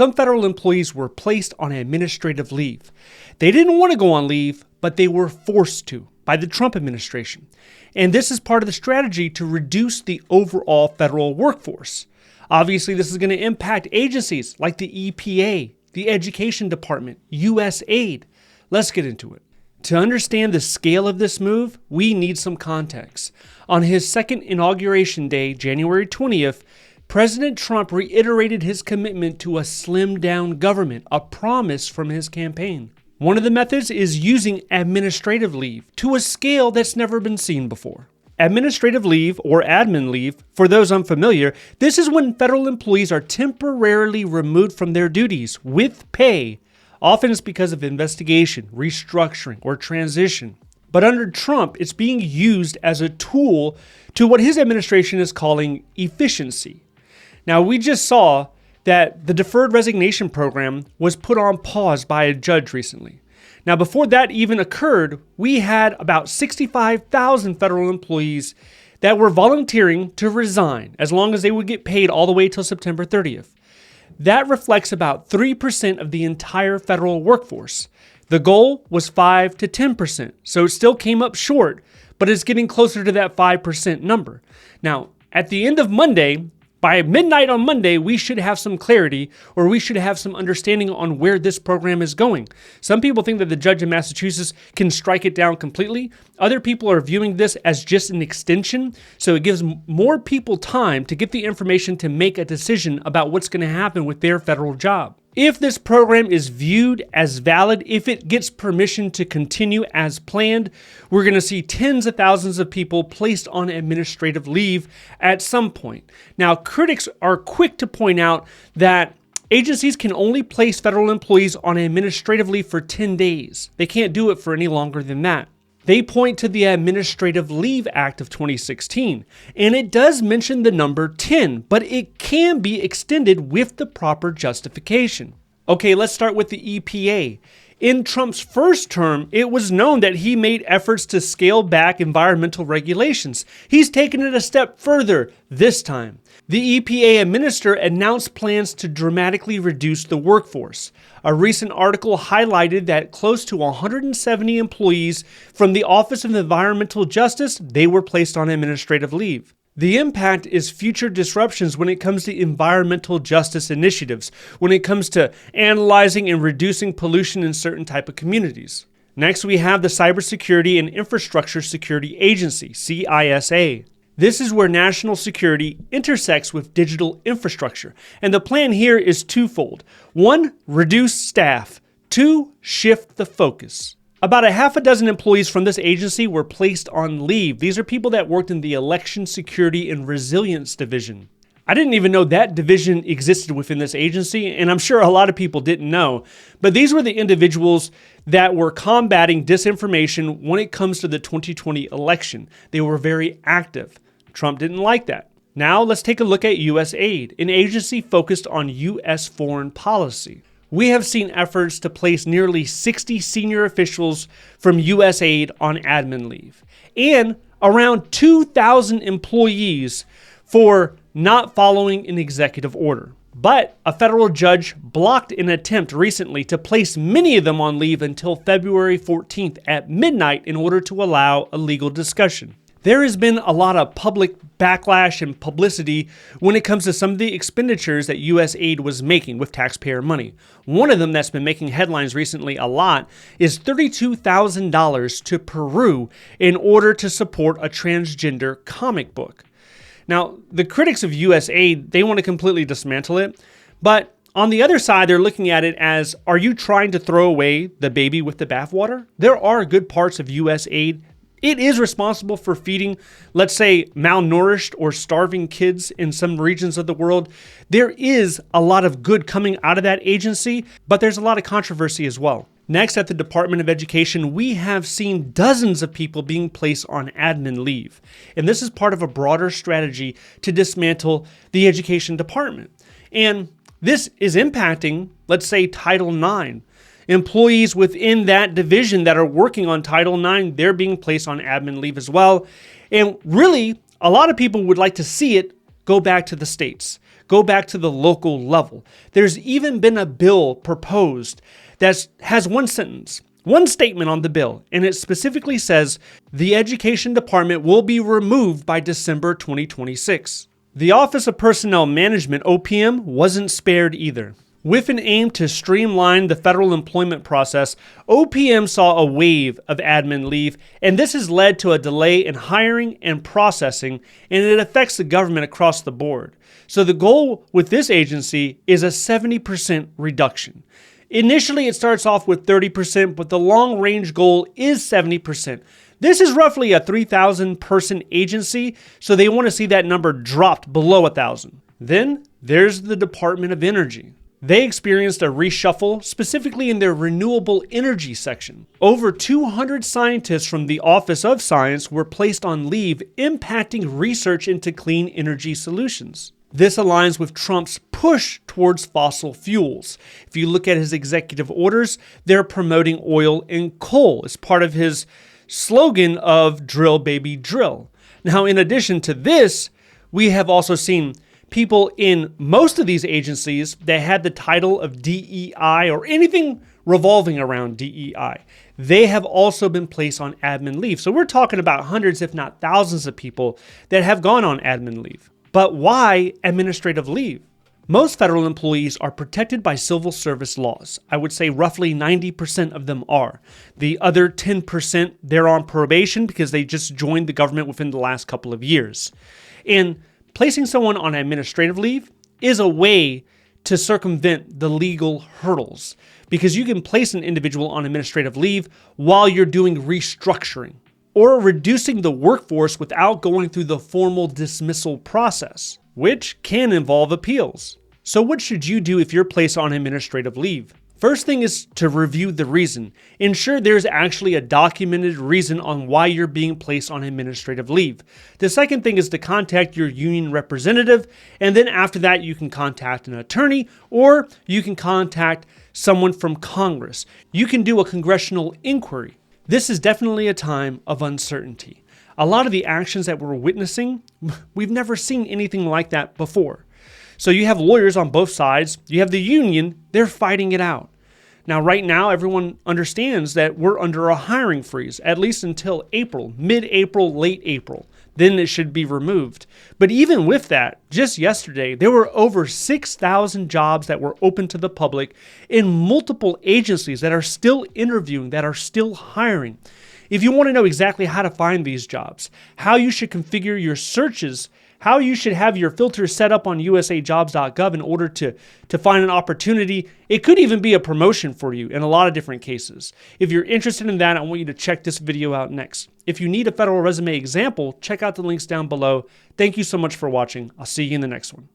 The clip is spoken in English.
some federal employees were placed on administrative leave. They didn't want to go on leave, but they were forced to by the Trump administration. And this is part of the strategy to reduce the overall federal workforce. Obviously, this is going to impact agencies like the EPA, the Education Department, USAID. Let's get into it. To understand the scale of this move, we need some context. On his second inauguration day, January 20th, President Trump reiterated his commitment to a slimmed-down government, a promise from his campaign. One of the methods is using administrative leave to a scale that's never been seen before. Administrative leave, or admin leave, for those unfamiliar, this is when federal employees are temporarily removed from their duties with pay. Often it's because of investigation, restructuring, or transition. But under Trump, it's being used as a tool to what his administration is calling efficiency. Now, we just saw that the deferred resignation program was put on pause by a judge recently. Now, before that even occurred, we had about 65,000 federal employees that were volunteering to resign as long as they would get paid all the way till September 30th. That reflects about 3% of the entire federal workforce. The goal was 5 to 10%, so it still came up short, but it's getting closer to that 5% number. Now, at the end of Monday, by midnight on Monday, we should have some clarity, or we should have some understanding on where this program is going. Some people think that the judge in Massachusetts can strike it down completely. Other people are viewing this as just an extension, so it gives more people time to get the information to make a decision about what's going to happen with their federal job. If this program is viewed as valid, if it gets permission to continue as planned, we're going to see tens of thousands of people placed on administrative leave at some point. Now, critics are quick to point out that agencies can only place federal employees on administrative leave for 10 days. They can't do it for any longer than that. They point to the Administrative Leave Act of 2016, and it does mention the number 10, but it can be extended with the proper justification. Okay, let's start with the EPA. In Trump's first term, it was known that he made efforts to scale back environmental regulations. He's taken it a step further this time. The EPA administrator announced plans to dramatically reduce the workforce. A recent article highlighted that close to 170 employees from the Office of Environmental Justice, they were placed on administrative leave. The impact is future disruptions when it comes to environmental justice initiatives, when it comes to analyzing and reducing pollution in certain type of communities. Next, we have the Cybersecurity and Infrastructure Security Agency, CISA. This is where national security intersects with digital infrastructure. And the plan here is twofold. 1, reduce staff. 2, shift the focus. About a half a dozen employees from this agency were placed on leave. These are people that worked in the Election Security and Resilience Division. I didn't even know that division existed within this agency, and I'm sure a lot of people didn't know. But these were the individuals that were combating disinformation when it comes to the 2020 election. They were very active. Trump didn't like that. Now let's take a look at USAID, an agency focused on U.S. foreign policy. We have seen efforts to place nearly 60 senior officials from USAID on admin leave, and around 2,000 employees for not following an executive order. But a federal judge blocked an attempt recently to place many of them on leave until February 14th at midnight in order to allow a legal discussion. There has been a lot of public backlash and publicity when it comes to some of the expenditures that USAID was making with taxpayer money. One of them that's been making headlines recently a lot is $32,000 to Peru in order to support a transgender comic book. Now, the critics of USAID, they want to completely dismantle it, but on the other side, they're looking at it as, are you trying to throw away the baby with the bathwater? There are good parts of USAID. It is responsible for feeding, let's say, malnourished or starving kids in some regions of the world. There is a lot of good coming out of that agency, but there's a lot of controversy as well. Next, at the Department of Education, we have seen dozens of people being placed on admin leave. And this is part of a broader strategy to dismantle the education department. And this is impacting, let's say, Title IX. Employees within that division that are working on Title IX, they're being placed on admin leave as well. And really, a lot of people would like to see it go back to the states, go back to the local level. There's even been a bill proposed that has one sentence, one statement on the bill, and it specifically says the Education Department will be removed by December 2026. The Office of Personnel Management, OPM, wasn't spared either. With an aim to streamline the federal employment process, OPM saw a wave of admin leave, and this has led to a delay in hiring and processing, and it affects the government across the board. So the goal with this agency is a 70% reduction. Initially, it starts off with 30%, but the long-range goal is 70%. This is roughly a 3,000 person agency, so they want to see that number dropped below 1,000. Then there's the Department of Energy. They experienced a reshuffle, specifically in their renewable energy section. Over 200 scientists from the Office of Science were placed on leave, impacting research into clean energy solutions. This aligns with Trump's push towards fossil fuels. If you look at his executive orders, they're promoting oil and coal as part of his slogan of drill baby drill. Now, in addition to this, we have also seen people in most of these agencies that had the title of DEI or anything revolving around DEI. They have also been placed on admin leave. So we're talking about hundreds, if not thousands of people that have gone on admin leave. But why administrative leave? Most federal employees are protected by civil service laws. I would say roughly 90% of them are. The other 10%, they're on probation because they just joined the government within the last couple of years. And placing someone on administrative leave is a way to circumvent the legal hurdles because you can place an individual on administrative leave while you're doing restructuring or reducing the workforce without going through the formal dismissal process, which can involve appeals. So what should you do if you're placed on administrative leave? First thing is to review the reason. Ensure there's actually a documented reason on why you're being placed on administrative leave. The second thing is to contact your union representative, and then after that you can contact an attorney or you can contact someone from Congress. You can do a congressional inquiry. This is definitely a time of uncertainty. A lot of the actions that we're witnessing, we've never seen anything like that before. So you have lawyers on both sides. You have the union, they're fighting it out. Now, right now, everyone understands that we're under a hiring freeze, at least until April, mid-April, late April. Then it should be removed. But even with that, just yesterday, there were over 6,000 jobs that were open to the public in multiple agencies that are still interviewing, that are still hiring. If you want to know exactly how to find these jobs, how you should configure your searches, how you should have your filters set up on usajobs.gov in order to find an opportunity. It could even be a promotion for you in a lot of different cases. If you're interested in that, I want you to check this video out next. If you need a federal resume example, check out the links down below. Thank you so much for watching. I'll see you in the next one.